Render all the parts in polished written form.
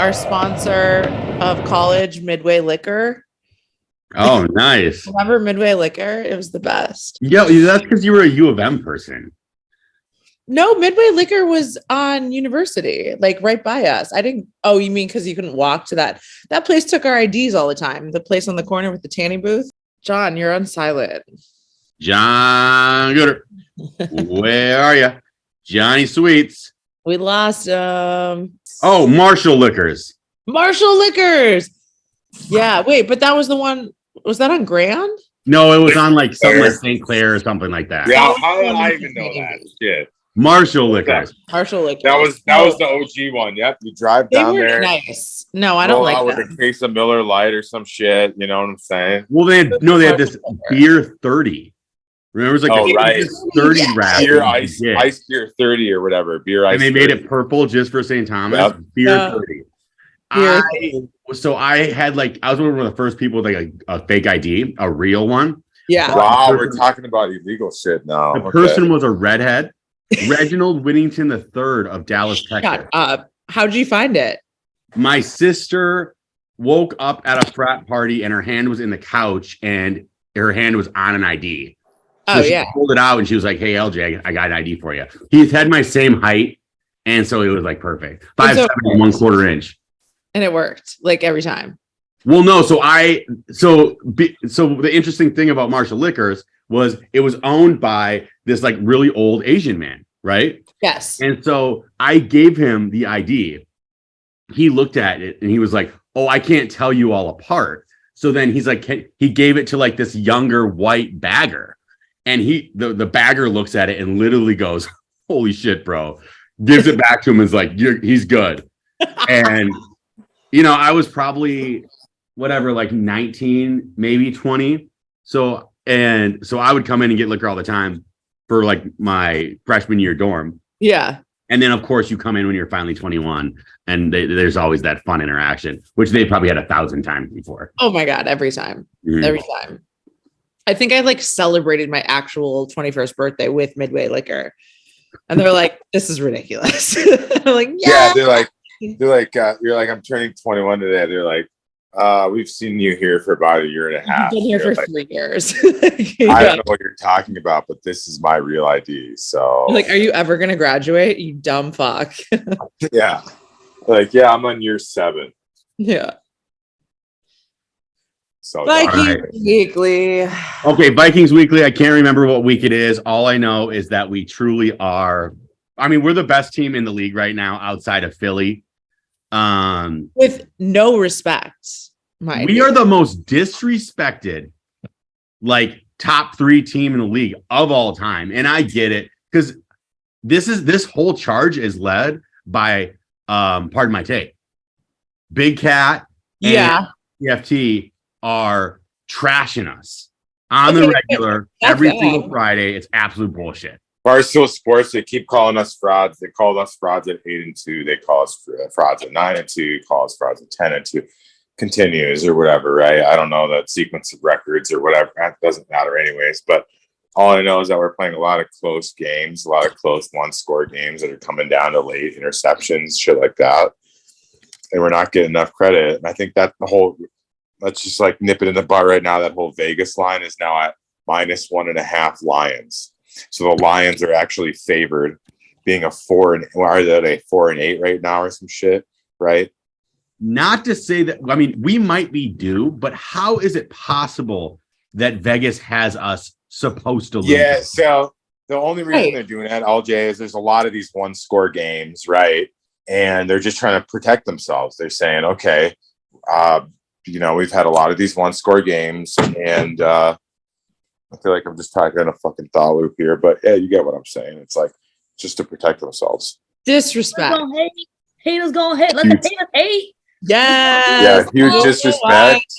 our sponsor of college, Midway Liquor. Oh, nice. Remember Midway Liquor? It was the best. Yeah, that's because you were a U of M person. No, Midway Liquor was on University, like right by us. I didn't. Oh, you mean because you couldn't walk to that? That place took our IDs all the time. The place on the corner with the tanning booth. John, you're on silent. John Gooder, where are you? Johnny Sweets. We lost Oh, Marshall Liquors. Marshall Liquors. Yeah, wait, but that was the one. Was that on Grand? No, it was on like something like St. Clair or something like that. Yeah, how did I even know that shit? Marshall Liquors. Marshall Liquors. That was the OG one. Yep, you drive down there. Nice. No, I don't like with them. a case of Miller Lite or some shit. You know what I'm saying? Well, they had this beer 30. Remember, it was like 30 wrap. Beer ice beer 30 or whatever. Beer ice. And they made it purple just for St. Thomas. Yep. Beer 30. I was one of the first people with like a fake ID, a real one. Yeah. Wow, we're talking about illegal shit now. The person was a redhead. Reginald Whittington III of Dallas, Texas. Shut up. How'd you find it? My sister woke up at a frat party and her hand was in the couch and her hand was on an ID. So she pulled it out and she was like, "Hey, LJ, I got an ID for you." He's had my same height. And so it was like perfect. 5'7" and 1/4 inch. And it worked like every time. Well, no. So the interesting thing about Marshall Liquors was it was owned by this like really old Asian man, right? Yes. And so I gave him the ID. He looked at it and he was like, "Oh, I can't tell you all apart." So then he's like, he gave it to like this younger white bagger. And the bagger looks at it and literally goes, "Holy shit, bro." Gives it back to him and is like, he's good. And, I was probably whatever, like 19, maybe 20. So I would come in and get liquor all the time for like my freshman year dorm. Yeah. And then, of course, you come in when you're finally 21 and there's always that fun interaction, which they probably had 1,000 times before. Oh, my God. Every time. Mm-hmm. Every time. I think I like celebrated my actual 21st birthday with Midway Liquor. And they're like, "This is ridiculous." I'm like, yeah. They're like, you're like, "I'm turning 21 today." They're like, "We've seen you here for about a year and a half. You've been here for 3 years." I don't know what you're talking about, but this is my real ID. So like, are you ever going to graduate? You dumb fuck. Yeah. Like, yeah, I'm on year 7. Yeah. So Vikings Weekly. Okay, Vikings Weekly. I can't remember what week it is. All I know is that we truly are. I mean, we're the best team in the league right now outside of Philly. With no respect. We are the most disrespected, like top 3 team in the league of all time. And I get it because this whole charge is led by pardon my take. Big Cat and EFT are trashing us on the regular every single Friday. It's absolute bullshit. Barstool Sports, they keep calling us frauds. They called us frauds at 8-2. They call us frauds at 9-2. Call us frauds at 10-2. Continues or whatever, right? I don't know that sequence of records or whatever. That doesn't matter anyways. But all I know is that we're playing a lot of close games, a lot of close one-score games that are coming down to late interceptions, shit like that. And we're not getting enough credit. And I think that let's just like nip it in the butt right now. That whole Vegas line is now at -1.5 Lions. So the Lions are actually favored, being a 4-8 right now or some shit, right? Not to say that, I mean, we might be due, but how is it possible that Vegas has us supposed to lose? Yeah, so the only reason they're doing that, LJ, is there's a lot of these one-score games, right? And they're just trying to protect themselves. They're saying, okay, we've had a lot of these one-score games, and I feel like I'm just talking in a fucking thought loop here, but yeah, you get what I'm saying. It's like just to protect themselves. Disrespect. Haters gonna hate. Let the haters hate. Yeah. Huge disrespect.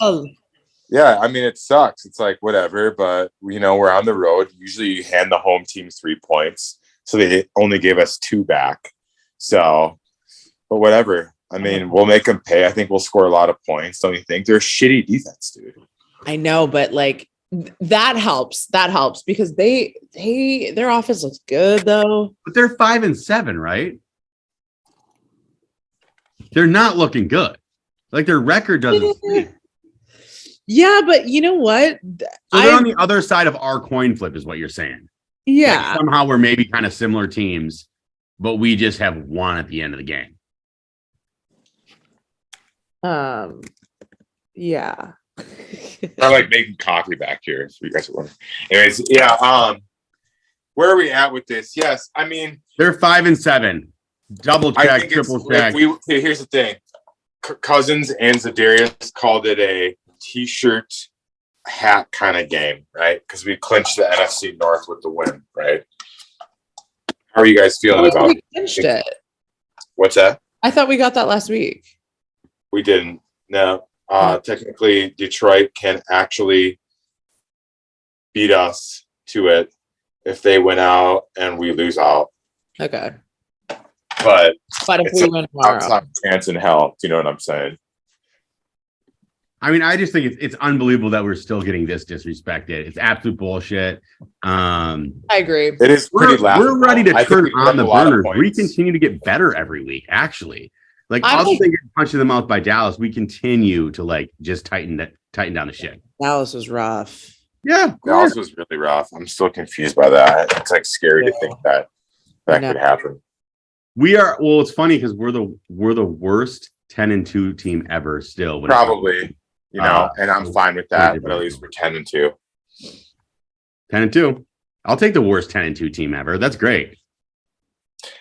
Yeah, I mean, it sucks. It's like whatever, but we're on the road. Usually, you hand the home team 3 points, so they only gave us 2 back. So, but whatever. I mean, we'll make them pay. I think we'll score a lot of points. Don't you think? They're a shitty defense, dude. I know, but like that helps. That helps because their offense looks good though. But they're 5-7, right? they're not looking good. Like their record doesn't speak. Yeah, but you know what? So they're on the other side of our coin flip, is what you're saying. Yeah. Like somehow we're maybe kind of similar teams, but we just have one at the end of the game. Yeah. I'm like making coffee back here, so you guys are wondering. Anyways, yeah. Where are we at with this? Yes, I mean they're 5-7. Double check, triple check. Here's the thing: Cousins and Za'Darius called it a t-shirt hat kind of game, right? Because we clinched the NFC North with the win, right? How are you guys feeling about we clinched it? What's that? I thought we got that last week. We didn't. No. Technically, Detroit can actually beat us to it if they win out and we lose out. Okay. But if we win tomorrow, outside chance in hell. Do you know what I'm saying? I mean, I just think it's unbelievable that we're still getting this disrespected. It's absolute bullshit. I agree. It is pretty we're ready to turn on the burners. We points. continue to get better every week, actually. Like I'm other like- than getting punched in the mouth by Dallas, we continue to like just tighten down the shit. Dallas was rough. Yeah, Dallas was really rough. I'm still confused by that. It's like scary to think that could happen. We are. Well, it's funny because we're the worst 10-2 team ever. Still, Probably, you know, and I'm fine with that. But at least we're 10-2. 10-2. I'll take the worst 10-2 team ever. That's great.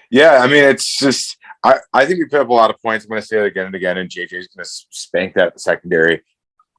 Yeah, I mean, it's just I think we put up a lot of points. I'm going to say it again and again, and JJ's going to spank that at the secondary.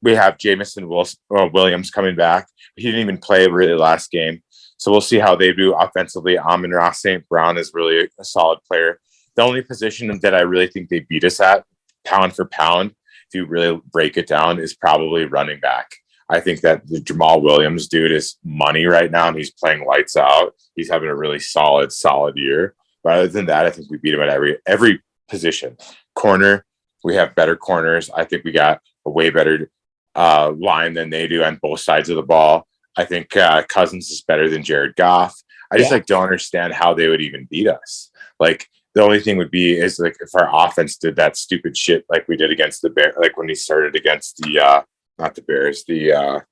We have Jamison Williams coming back. He didn't even play really last game. So we'll see how they do offensively. Amon-Ra St. Brown is really a solid player. The only position that I really think they beat us at, pound for pound, if you really break it down, is probably running back. I think that the Jamal Williams dude is money right now, and he's playing lights out. He's having a really solid year. But other than that, I think we beat him at every position. Corner, we have better corners. I think we got a way better line than they do on both sides of the ball. I think Cousins is better than Jared Goff. I just don't understand how they would even beat us. Like the only thing would be is like if our offense did that stupid shit like we did against the Bears, like when we started against the not the Bears, the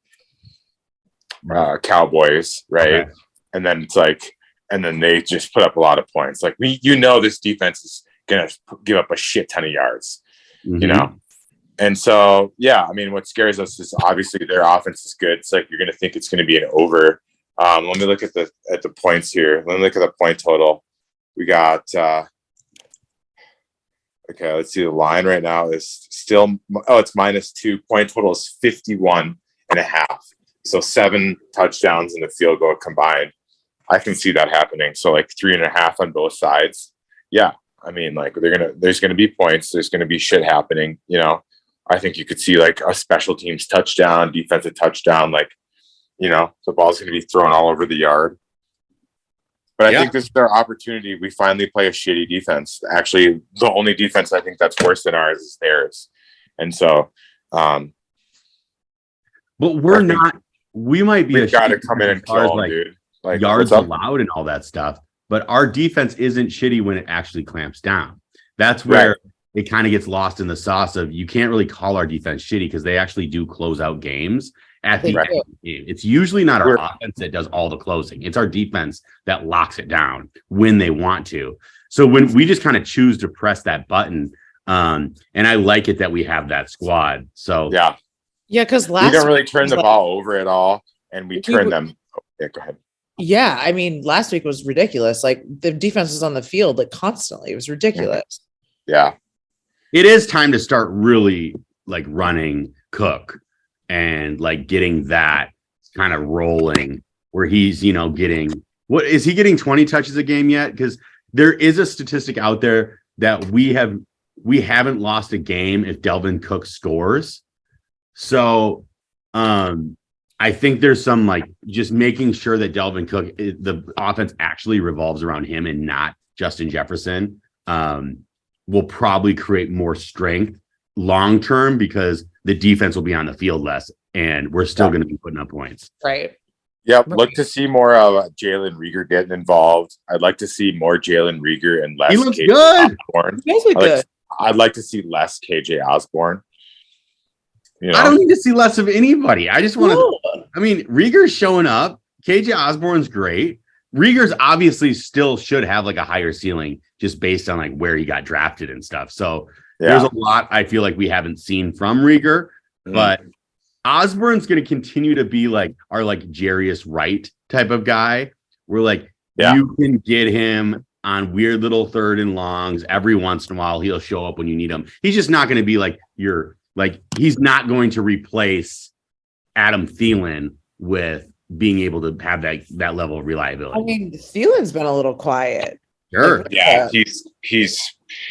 Cowboys, right? Okay. And then it's like, and then they just put up a lot of points. Like this defense is gonna give up a shit ton of yards, you know. And so, yeah, I mean, what scares us is obviously their offense is good. It's like you're going to think it's going to be an over. Let me look at the points here. Let me look at the point total. We got okay. Let's see. The line right now is still it's -2. Point total is 51.5. So 7 touchdowns and a field goal combined. I can see that happening. So like 3.5 on both sides. Yeah, I mean, like there's gonna be points. There's gonna be shit happening. You know. I think you could see like a special teams touchdown, defensive touchdown, like, you know, the ball's going to be thrown all over the yard. But I think this is our opportunity. We finally play a shitty defense. Actually, the only defense I think that's worse than ours is theirs. And so, but we're not, we might be, we've got to come in and kill them, like, dude. Like yards allowed and all that stuff. But our defense isn't shitty when it actually clamps down. That's where it kind of gets lost in the sauce of you can't really call our defense shitty because they actually do close out games at the end of the game. It's usually not our offense that does all the closing. It's our defense that locks it down when they want to. So when we just kind of choose to press that button, and I like it that we have that squad. So because we don't really turn the ball over at all, and we turn them. Yeah, go ahead. Yeah, I mean, last week was ridiculous. Like the defense was on the field like constantly. It was ridiculous. Yeah. It is time to start really like running Cook and like getting that kind of rolling where he's, you know, getting is he getting 20 touches a game yet? Because there is a statistic out there that we haven't lost a game if Delvin Cook scores. So I think there's some like just making sure that Delvin Cook, the offense actually revolves around him and not Justin Jefferson. Will probably create more strength long term because the defense will be on the field less and we're still going to be putting up points. Right. Yep. Look to see more of Jalen Reagor getting involved. I'd like to see more Jalen Reagor and less. He looks good. I'd like to see less KJ Osborne. You know? I don't need to see less of anybody. I just want to. I mean, Rieger's showing up. KJ Osborne's great. Rieger's obviously still should have like a higher ceiling just based on like where he got drafted and stuff. So there's a lot I feel like we haven't seen from Rieger, but Osborne's going to continue to be like our like Jarius Wright type of guy. We're like, you can get him on weird little third and longs every once in a while. He'll show up when you need him. He's just not going to be like he's not going to replace Adam Thielen with being able to have that level of reliability. I mean, Thielen's been a little quiet. Sure. Like, Yeah, he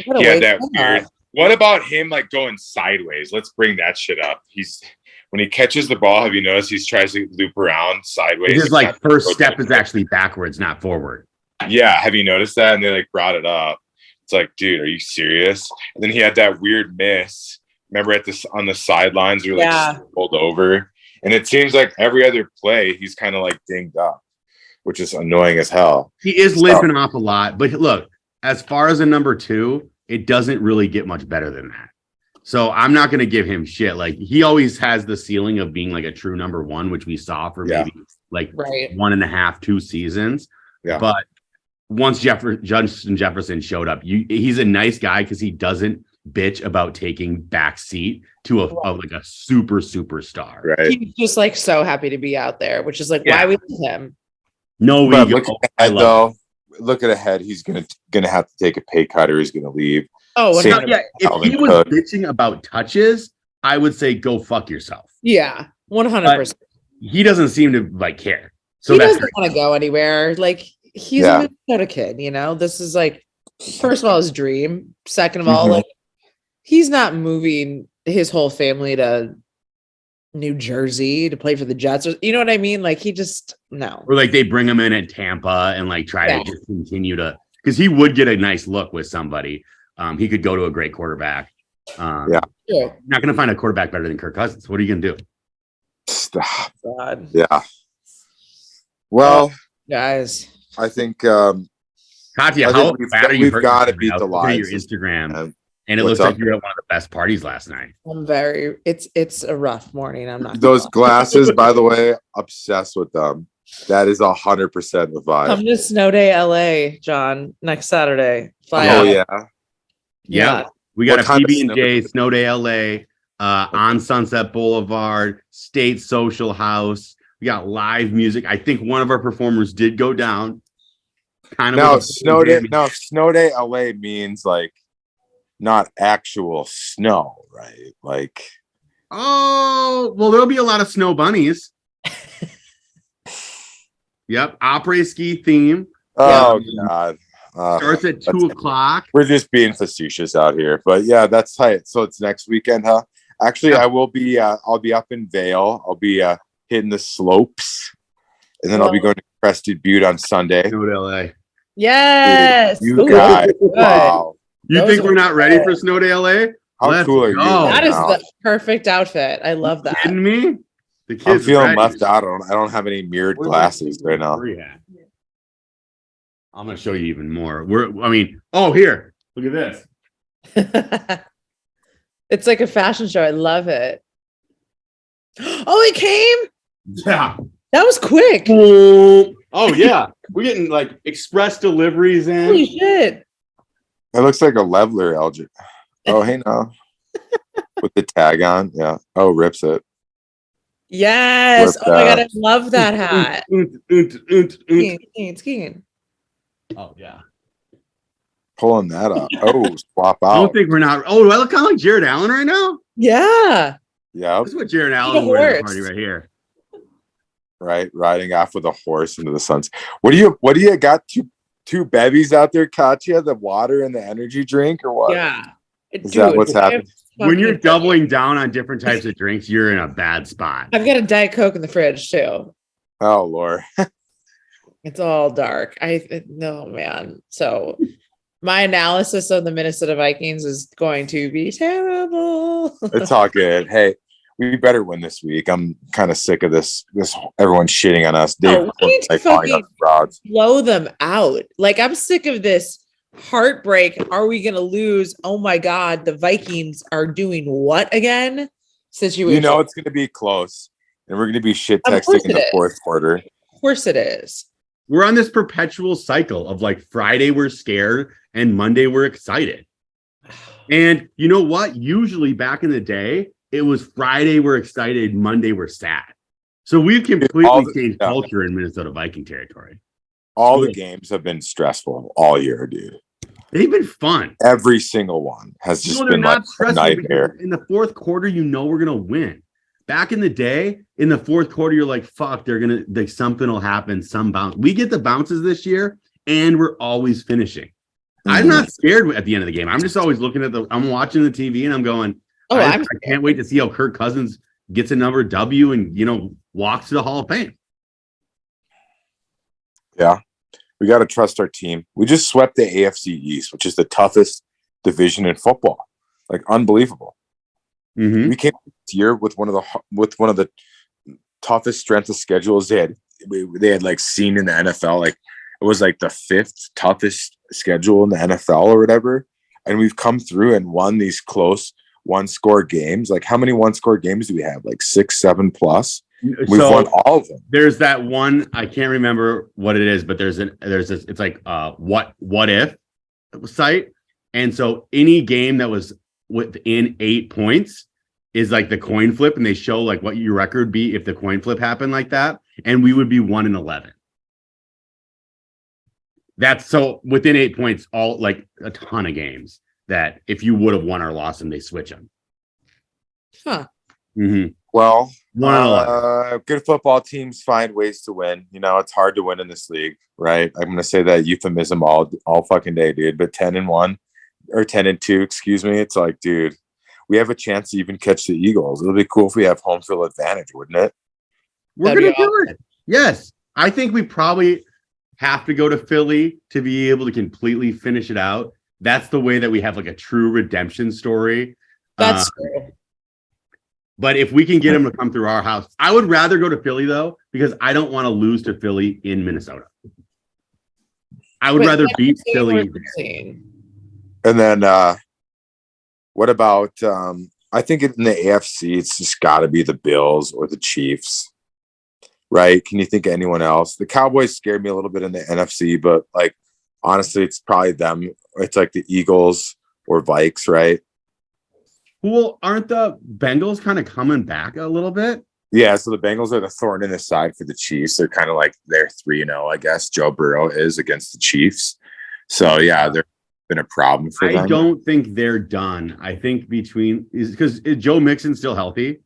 had that weird. What about him like going sideways? Let's bring that shit up. When he catches the ball, have you noticed he tries to loop around sideways? His like first step is actually backwards, not forward. Yeah, have you noticed that? And they like brought it up. It's like, dude, are you serious? And then he had that weird miss. Remember on the sidelines, you're like pulled over. And it seems like every other play, he's kind of like dinged up, which is annoying as hell. He is limping off a lot. But look, as far as a number 2, it doesn't really get much better than that. So I'm not going to give him shit. Like he always has the ceiling of being like a true number 1, which we saw for maybe like 1.5, 2 seasons. Yeah. But once Justin Jefferson showed up, he's a nice guy because he doesn't bitch about taking back seat to like a superstar. Right. He's just like so happy to be out there, which is like why we love him. No, we look ahead. He's gonna have to take a pay cut or he's gonna leave. Oh, if he was bitching about touches, I would say go fuck yourself. Yeah, 100%. He doesn't seem to like care. So he doesn't want to go anywhere. Like he's a Minnesota kid, you know. This is like, first of all, his dream. Second of all, like he's not moving his whole family to New Jersey to play for the Jets. You know what I mean? Like he just Or like they bring him in at Tampa and like try to just continue to, because he would get a nice look with somebody. He could go to a great quarterback. Not going to find a quarterback better than Kirk Cousins. What are you going to do? Stop. God. Yeah. Well, guys, I think Katya, how bad are you? We've got to beat the Lions. Your Instagram, and it looks like you're at one of the best parties last night. It's a rough morning. I'm not. Those glasses, by the way, obsessed with them. That is 100% the vibe. Come to Snow Day, LA, John, next Saturday. Yeah. We got a PB&J Snow Day, LA, on Sunset Boulevard, State Social House. We got live music. I think one of our performers did go down. Snow Day LA means like not actual snow, right? Like, oh, well, there'll be a lot of snow bunnies. Yep, après ski theme. Oh God. Starts at 2:00. We're just being facetious out here, but yeah, that's tight. So it's next weekend, huh? Actually, I will be. I'll be up in Vail. I'll be hitting the slopes, and then I'll be going to Crested Butte on Sunday. Go to LA. Yes, dude, you guys. Wow. You think we're not ready for Snow Day, LA? How cool are you? That is the perfect outfit. I love that. Kidding me? The kids I'm feeling left out. I don't have any mirrored glasses right now. I'm going to show you even more. Here. Look at this. It's like a fashion show. I love it. Oh, it came? Yeah. That was quick. Oh, yeah. We're getting like express deliveries in. Holy shit. It looks like a leveler, LG. Oh, hey, no. With the tag on. Yeah. Oh, rips it. Yes. Oh, my God. I love that hat. Oh, yeah. Pulling that up. Oh, swap out. I don't think we're not. Oh, do I look kind of like Jared Allen right now? Yeah. Yeah. This is what Jared Allen wears at the party right here. Right. Riding off with a horse into the suns. What do you got? Two bevies out there, Katya? The water and the energy drink or what? Yeah. Is that what's happening? When you're doubling down on different types of drinks, you're in a bad spot. I've got a Diet Coke in the fridge too. Oh, Lord. It's all dark. No, man. So my analysis of the Minnesota Vikings is going to be terrible. It's all good. Hey, we better win this week. I'm kind of sick of this everyone shitting on us. We need to fucking blow them out. Like, I'm sick of this heartbreak. Are we going to lose? Oh my God. The Vikings are doing what again? Situation. You know, it's going to be close and we're going to be shit Of texting course in it the is. fourth quarter. Of course it is. We're on this perpetual cycle of like Friday we're scared and Monday we're excited. And you know what? Usually back in the day, it was Friday we're excited, Monday we're sad. So we've completely changed culture in Minnesota Viking territory. All the games have been stressful all year, dude. They've been fun. Every single one has just been like a nightmare. In the fourth quarter, you know we're gonna win. Back in the day, in the fourth quarter, you're like, fuck, they're gonna like something will happen, some bounce. We get the bounces this year, and we're always finishing. I'm not scared at the end of the game. I'm just always looking at I'm watching the TV and I'm going, I can't wait to see how Kirk Cousins gets another W and, you know, walks to the Hall of Fame. Yeah. We got to trust our team. We just swept the AFC East, which is the toughest division in football. Like, unbelievable. Mm-hmm. We came this year with one of the toughest strength of schedules they had like seen in the NFL. Like, it was like the fifth toughest schedule in the NFL or whatever. And we've come through and won these close one-score games. Like, how many one-score games do we have? Like 6, 7 plus. We've won all of them. There's that one, I can't remember what it is, but there's this, it's like what if site. And so any game that was within 8 points is like the coin flip, and they show like what your record would be if the coin flip happened like that. And we would be 1-11. That's so within 8 points, all like a ton of games that if you would have won or lost them, they switch them. Huh. Mm-hmm. Well, 1-11. Good football teams find ways to win. You know, it's hard to win in this league, right? I'm going to say that euphemism all fucking day, dude. But 10-1 or 10-2, excuse me. It's like, dude, we have a chance to even catch the Eagles. It'll be cool if we have home field advantage, wouldn't it? We're going to do it. Yes. I think we probably have to go to Philly to be able to completely finish it out. That's the way that we have like a true redemption story. That's true. But if we can get them to come through our house, I would rather go to Philly though, because I don't want to lose to Philly in Minnesota. I would rather beat Philly. And then what about I think in the AFC, it's just got to be the Bills or the Chiefs, right? Can you think of anyone else? The Cowboys scared me a little bit in the NFC, but like honestly, it's probably them. It's like the Eagles or Vikes, right? Well, aren't the Bengals kind of coming back a little bit? Yeah, so the Bengals are the thorn in the side for the Chiefs. They're kind of like they're 3-0, I guess. Joe Burrow is against the Chiefs. So yeah, they've been a problem for them. I don't think they're done. I think because Joe Mixon's still healthy.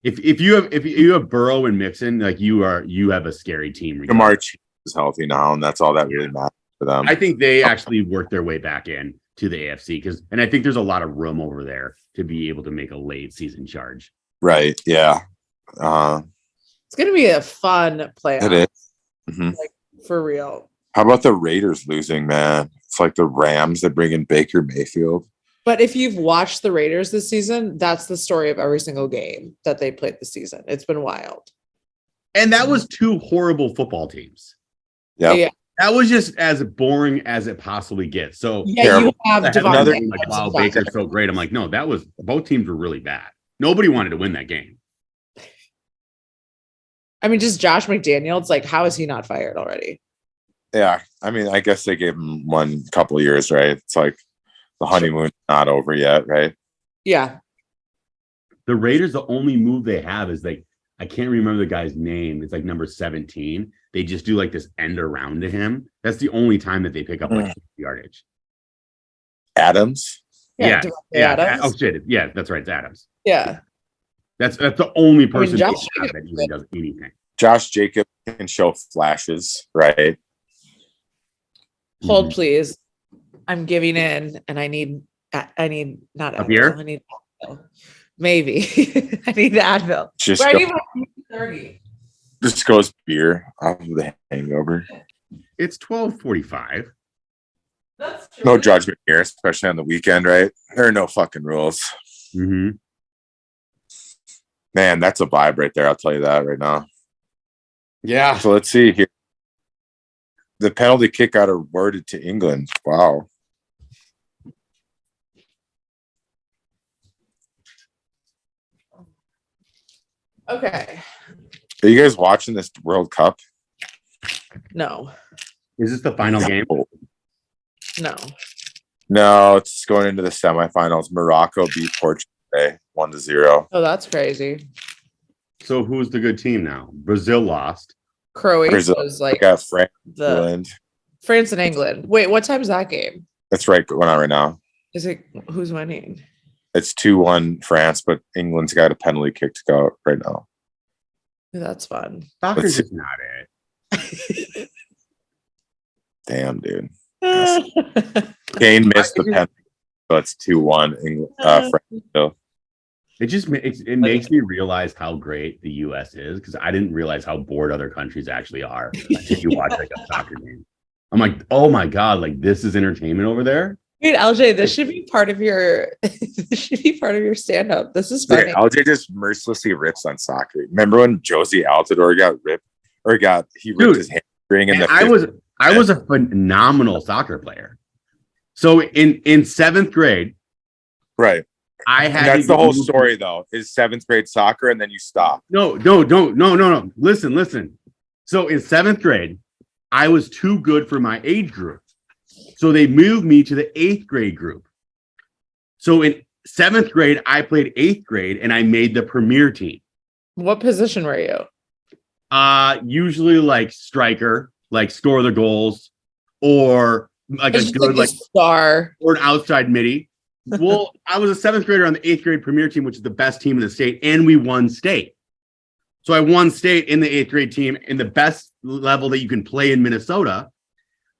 If you have Burrow and Mixon, like you have a scary team. Jamar Chase is healthy now, and that's all that really matters for them. I think they actually worked their way back in to the AFC and I think there's a lot of room over there to be able to make a late season charge. Right. Yeah. It's going to be a fun playoff. It is. Mm-hmm. Like, for real. How about the Raiders losing, man? It's like the Rams that bring in Baker Mayfield. But if you've watched the Raiders this season, that's the story of every single game that they played this season. It's been wild. And that was two horrible football teams. Yep. Yeah. That was just as boring as it possibly gets. So yeah, you have another like, wow, Baker's so great. I'm like, no, both teams were really bad. Nobody wanted to win that game. I mean, just Josh McDaniels, like, how is he not fired already? Yeah, I mean, I guess they gave him one couple of years, right? It's like the honeymoon's not over yet, right? Yeah. The Raiders, the only move they have is like, I can't remember the guy's name. It's like number 17. They just do like this end around to him. That's the only time that they pick up like yardage. Adams? Yeah. Adams. Oh shit. Yeah, that's right. It's Adams. Yeah. That's the only person Josh that even does anything. Josh Jacobs can show flashes, right? Hold, please. I'm giving in, and I need not Up Advil. here? I need Advil. Maybe I need Advil. Just I need my 30. Just goes beer off of the hangover. It's 12:45. That's true. No judgment here, especially on the weekend, right? There are no fucking rules. Mm-hmm. Man, that's a vibe right there. I'll tell you that right now. Yeah. So let's see here. The penalty kick got awarded to England. Wow. Okay. Are you guys watching this World Cup? No. Is this the final game? No. No, it's going into the semifinals. Morocco beat Portugal today, 1-0. Oh, that's crazy. So who's the good team now? Brazil lost. Croatia Brazil was like got France, the England. France and England. Wait, what time is that game? That's right, going on right now. Is it who's winning? It's 2-1 France, but England's got a penalty kick to go right now. That's fun. Soccer's just not it. Damn, dude. Kane missed the penalty, so it's 2-1 England. France. So. It makes me realize how great the U.S. is, because I didn't realize how bored other countries actually are until you watch like a soccer game. I'm like, oh my god, like this is entertainment over there. Dude, LJ, this should be part of your stand-up. This is funny. Yeah, LJ just mercilessly rips on soccer. Remember when Josie Altidore got ripped, he ripped his hamstring in the I was a phenomenal soccer player. So in seventh grade, right. That's the whole story, though. Is seventh grade soccer, and then you stop. No. Listen. So in seventh grade, I was too good for my age group. So they moved me to the eighth grade group. So in seventh grade, I played eighth grade, and I made the premier team. What position were you? Usually like striker, like score the goals, or like a good like star or an outside midi. Well, I was a seventh grader on the eighth grade premier team, which is the best team in the state, and we won state. So I won state in the eighth grade team in the best level that you can play in Minnesota.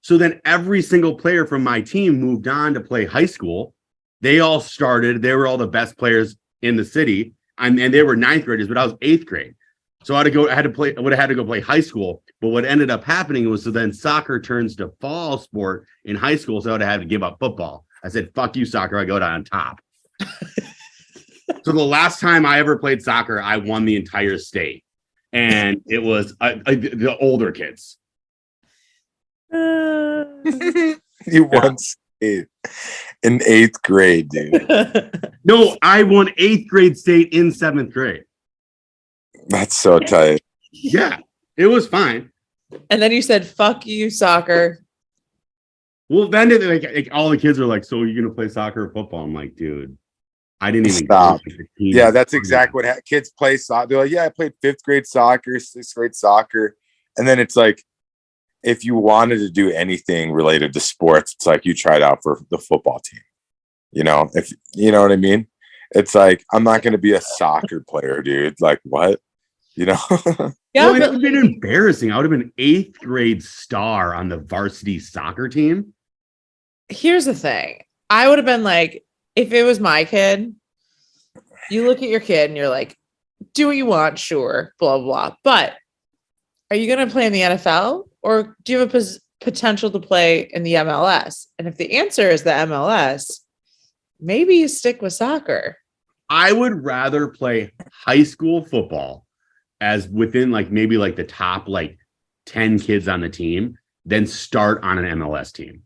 So then every single player from my team moved on to play high school. They all started. They were all the best players in the city, and they were ninth graders, but I was eighth grade. So I would have had to go play high school. But what ended up happening was, so then soccer turns to fall sport in high school. So I would have had to give up football. I said, fuck you, soccer. I go down on top. So the last time I ever played soccer, I won the entire state. And it was the older kids. You won state in eighth grade, dude. No, I won eighth grade state in seventh grade. That's so tight. Yeah, it was fine. And then you said, fuck you, soccer. Well, then like all the kids are like, so you're going to play soccer or football? I'm like, dude, I didn't even stop. Yeah, that's exactly what kids play soccer. They're like, yeah, I played fifth grade soccer, sixth grade soccer. And then it's like, if you wanted to do anything related to sports, it's like you tried out for the football team. You know, if you know what I mean? It's like, I'm not going to be a soccer player, dude. Like, what? You know? Yeah, well, it would have been embarrassing. I would have been eighth grade star on the varsity soccer team. Here's the thing. I would have been like, if it was my kid, you look at your kid and you're like, do what you want, sure, blah, blah. But are you going to play in the NFL, or do you have a potential to play in the MLS? And if the answer is the MLS, maybe you stick with soccer. I would rather play high school football as within like maybe like the top like 10 kids on the team than start on an MLS team.